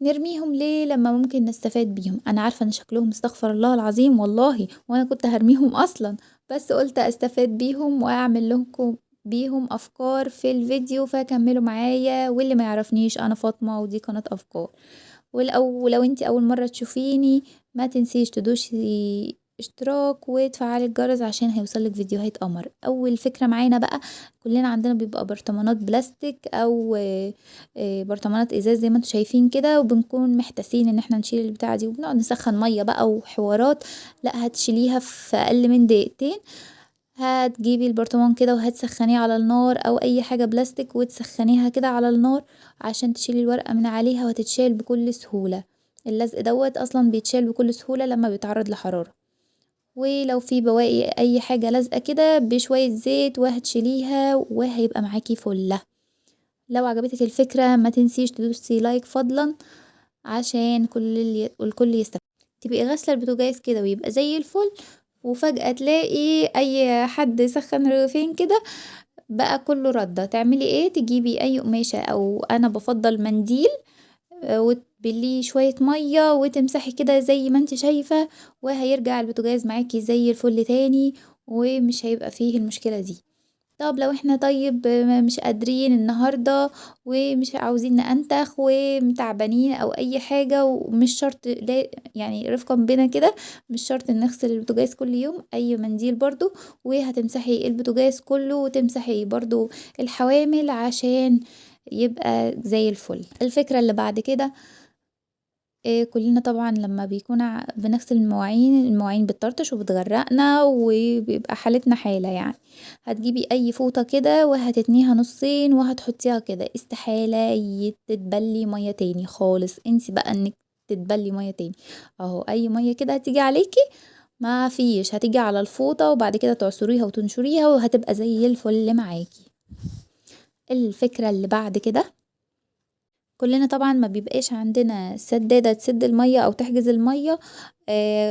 نرميهم ليه لما ممكن نستفاد بيهم؟ انا عارفة ان شكلهم استغفر الله العظيم والله، وانا كنت هرميهم اصلا، بس قلت استفاد بيهم واعمل لكم بيهم افكار في الفيديو، فكملوا معايا. واللي ما يعرفنيش، انا فاطمة ودي قناة افكار. ولو انتي اول مرة تشوفيني، ما تنسيش تدوسي اشتراك وتفعلي الجرس عشان هيوصلك فيديوهات قمر. اول فكرة معانا بقى، كلنا عندنا بيبقى برطمانات بلاستيك او برطمانات ازاز زي ما انتوا شايفين كده، وبنكون محتاسين ان احنا نشيل البتاعة دي، وبنقعد نسخن مية بقى وحوارات. لا، هتشيليها في اقل من دقيقتين. هتجيبي البرطمان كده وهتسخنيه على النار او اي حاجة بلاستيك، وتسخنيها كده على النار عشان تشيلي الورقة من عليها، وهتتشال بكل سهولة. اللزق دوت اصلا بيتشال بكل سهولة لما بيتعرض لحرارة. ولو في بواقي اي حاجة لازقة كده بشوية زيت وهتشيليها، وهيبقى معاكي فلة. لو عجبتك الفكرة ما تنسيش تدوسي لايك فضلا، عشان الكل يستفاد. تبقي غاسلة البوتاجاز كده ويبقى زي الفل، وفجأة تلاقي اي حد سخن رغيفين كده بقى كله ردة. تعملي ايه؟ تجيبي اي قماشة، او انا بفضل منديل، وتبليه شوية مية وتمسحي كده زي ما انت شايفة، وهيرجع البوتاجاز معاكي زي الفل تاني، ومش هيبقى فيه المشكلة دي. طب لو احنا طيب مش قادرين النهاردة، ومش عاوزين ننتخ ومتعبانين او اي حاجة، ومش شرط لا يعني رفقا بنا كده، مش شرط نغسل البوتاجاز كل يوم، اي منديل برضو وهتمسحي البوتاجاز كله، وتمسحي برضو الحوامل عشان يبقى زي الفل. الفكرة اللي بعد كده، كلنا طبعا لما بيكون بنغسل المواعين بتطرطش وبتغرقنا وبيبقى حالتنا حالة يعني. هتجيبي اي فوطة كده وهتتنيها نصين وهتحطيها كده، استحالة تتبلي مية تاني خالص. انسي بقى انك تتبلي مية تاني. اهو اي مية كده هتيجي عليكي ما فيش، هتيجي على الفوطة وبعد كده تعصريها وتنشريها وهتبقى زي الفل معاكي. الفكرة اللي بعد كده، كلنا طبعا ما بيبقاش عندنا سدادة تسد المية او تحجز المية،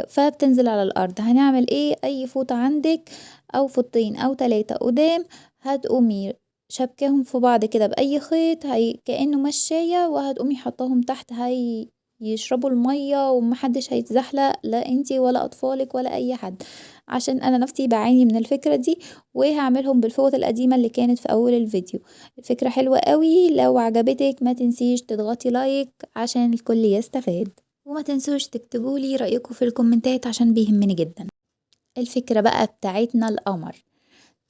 فبتنزل على الارض. هنعمل ايه؟ اي فوطة عندك او فوطين او 3 قدام، هتقومي شبكاهم في بعض كده باي خيط كأنه مشاية، وهتقومي حطاهم تحت، يشربوا المية ومحدش هيتزحلق، لا انتي ولا اطفالك ولا اي حد. عشان انا نفسي بعاني من الفكرة دي، وهعملهم بالفوط القديمة اللي كانت في اول الفيديو. فكرة حلوة قوي. لو عجبتك ما تنسيش تضغطي لايك عشان الكل يستفاد، وما تنسوش تكتبولي رأيكم في الكومنتات عشان بيهمني جدا. الفكرة بقى بتاعتنا القمر.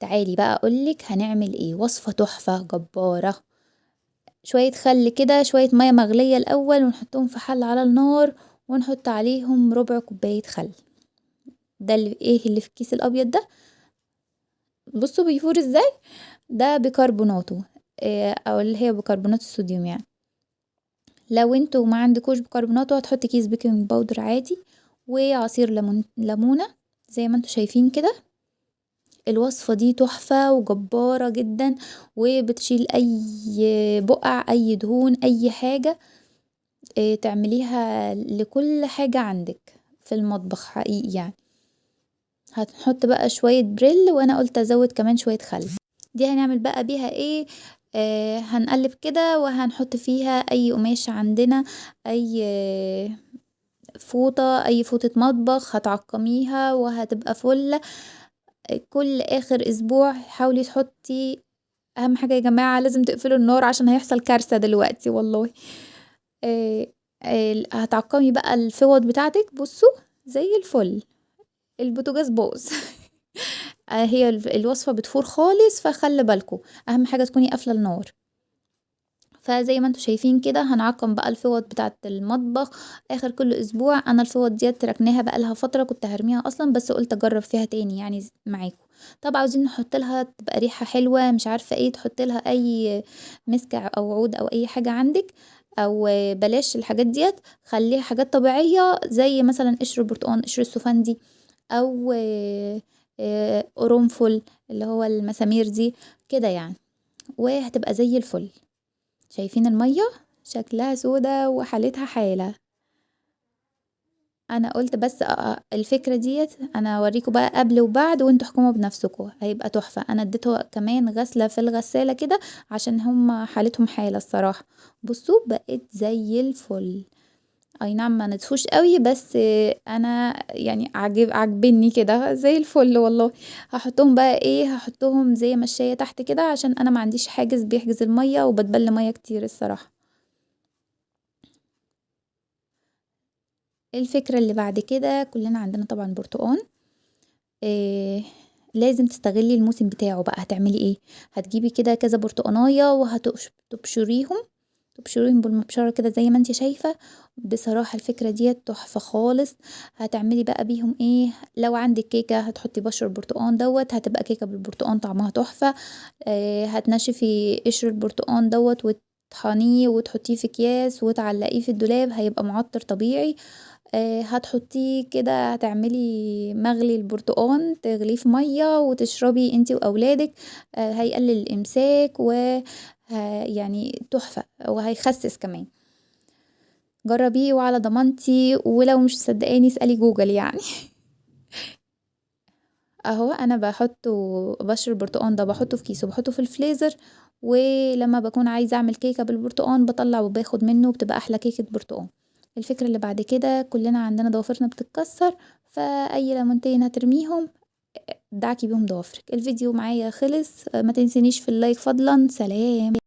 تعالي بقى اقولك هنعمل ايه. وصفة تحفة جبارة. شوية خل كده، شوية مية مغلية الاول ونحطهم في حل على النار، ونحط عليهم ربع كوباية خل. ده اللي في الكيس الابيض ده، بصوا بيفور ازاي. ده بيكربوناته، او اللي هي بيكربونات الصوديوم يعني. لو انتوا ما عندكوش بيكربونات، هتحطي كيس بيكنج باودر عادي، وعصير ليمونة زي ما انتوا شايفين كده. الوصفة دي تحفة وجبارة جدا، وبتشيل اي بقع، اي دهون، اي حاجة. تعمليها لكل حاجة عندك في المطبخ حقيقي يعني. هنحط بقى شوية بريل، وانا قلت ازود كمان شوية خل. دي هنعمل بقى بيها ايه؟ هنقلب كده وهنحط فيها اي قماش عندنا، اي فوطة، اي فوطة مطبخ هتعقميها وهتبقى فل. كل اخر اسبوع حاولي تحطي. اهم حاجة يا جماعة لازم تقفلوا النار عشان هيحصل كارثة دلوقتي والله. آه، هتعقمي بقى الفوط بتاعتك، بصوا زي الفل. البوتاجاز باظ. هي الوصفة بتفور خالص، فخلي بالكم اهم حاجة تكوني قافلة النار. فزي ما انتوا شايفين كده هنعقم بقى الفوط بتاعة المطبخ اخر كل اسبوع. انا الفوط ديت ركناها بقى لها فترة، كنت هرميها اصلا بس قلت اجرب فيها تاني يعني معاكم. طب عاوزين نحط لها تبقى ريحة حلوة، مش عارفة ايه، تحط لها اي مسك او عود او اي حاجة عندك، او بلاش الحاجات ديت، خليها حاجات طبيعية زي مثلا قشر البرتقال، قشر السفندي، او قرنفل اللي هو المسامير دي كده يعني، وهتبقى زي الفل. شايفين المية شكلها سودة وحالتها حالة. انا قلت بس الفكرة ديت انا اوريكم بقى قبل وبعد وانتوا احكموا بنفسكم، هيبقى تحفة. انا اديته كمان غسلة في الغسالة كده عشان هم حالتهم حالة الصراحة. بصوا بقت زي الفل. اي نعم ما نتفوش قوي، بس انا يعني عاجبني كده زي الفل والله. هحطهم بقى ايه، هحطهم زي مشاية تحت كده عشان انا ما عنديش حاجز بيحجز المية وبتبل مية كتير الصراحة. الفكرة اللي بعد كده، كلنا عندنا طبعا برتقان. إيه، لازم تستغلي الموسم بتاعه بقى. هتعملي ايه؟ هتجيبي كده كذا برتقانية وهتبشريهم، تبشريهم بالمبشرة كده زي ما انت شايفة. بصراحة الفكرة ديت تحفة خالص. هتعملي بقى بيهم ايه؟ لو عندك كيكة هتحطي بشر البرتقان دوت، هتبقى كيكة بالبرتقان طعمها تحفة. هتنشفي قشر البرتقان دوت وتطحنيه وتحطيه في اكياس وتعلقيه في الدولاب، هيبقى معطر طبيعي. هتحطيه كده، هتعملي مغلي البرتقان تغليه في مية وتشربي انتي واولادك. هيقلل الامساك يعني تحفة وهيخسس كمان. جربيه وعلى ضمانتي، ولو مش مصدقاني اسألي جوجل يعني. اهو انا بحطه، بشر البرتقان ده بحطه في كيس وبحطه في الفريزر، ولما بكون عايزه اعمل كيكه بالبرتقان بطلع وباخد منه وبتبقى احلى كيكه برتقان. الفكره اللي بعد كده، كلنا عندنا ضوافرنا بتتكسر، فاي ليمونتين هترميهم دعكي بيهم ضوافرك. الفيديو معايا خلص، ما تنسينيش في اللايك فضلا. سلام.